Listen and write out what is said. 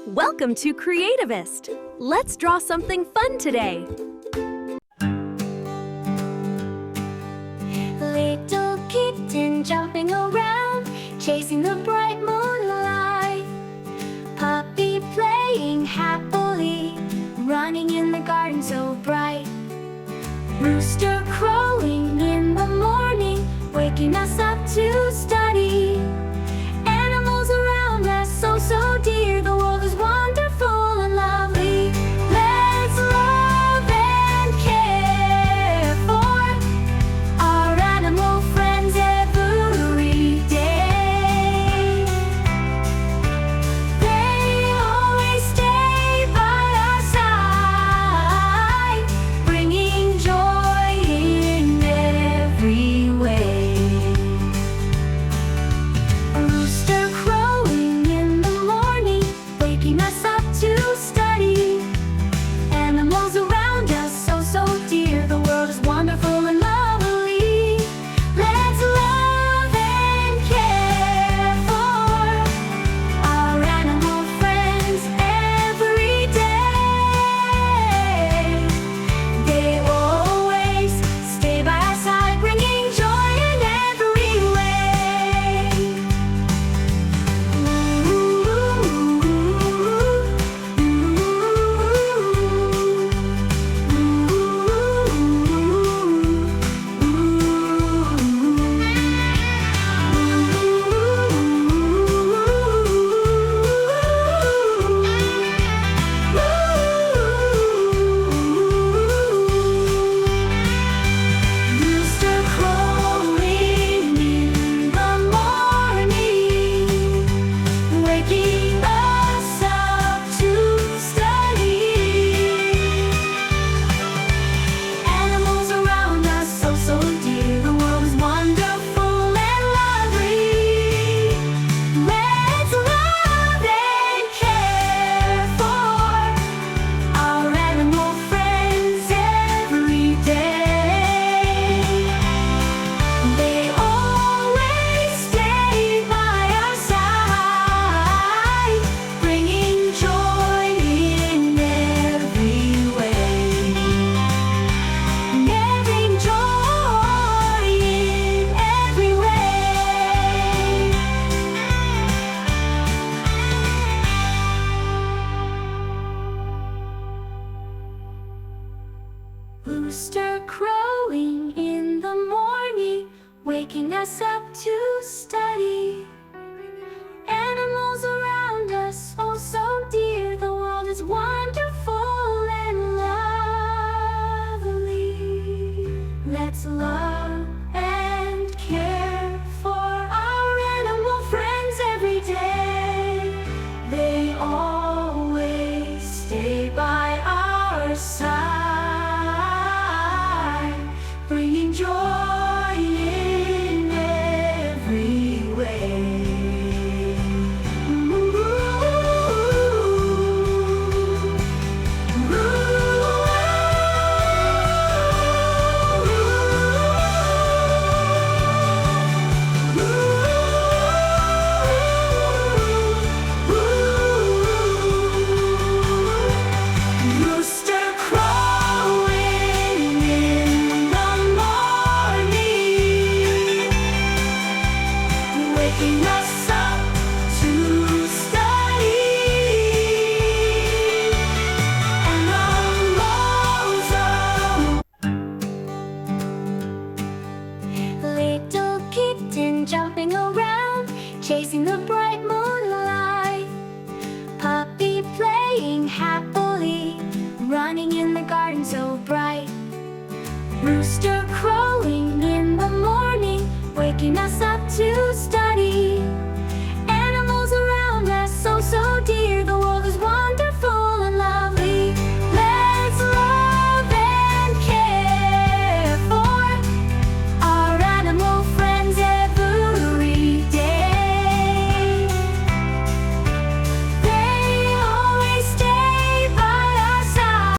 Welcome to Creativist! Let's draw something fun today! Little kitten jumping around, chasing the bright moonlight. Puppy playing happily, running in the garden so bright. Rooster crowing in the morning, waking us up to study. Animals around us so dear, the world is wonderful and lovely. Let's love and care for our animal friends every day. They always stay by our side, bringing joy in every way. A rooster crowing in the morning, waking us up to study. Animals around us so dear, the world is wonderful and lovely. Let's love and care for our animal friends every day. They always stay by our side, bringing joy in every way. Rooster crowing in the morning, waking us up to study. Animals around us so dear, the world is wonderful and lovely. Let's love and care for our animal friends every day. They always stay by our side, bringing joy in every way. Giving joy in every way. Rooster crowing in the morning, waking us up to study. Animals around us so dear, the world is wonderful and lovely. Let's love and care for our animal friends every day. They always stay by our side, bringing joy in every way. Rooster crowing in the morning, waking us up to study. Animals Little kitten jumping around, chasing the bright moonlight. Puppy playing happily, running in the garden so bright.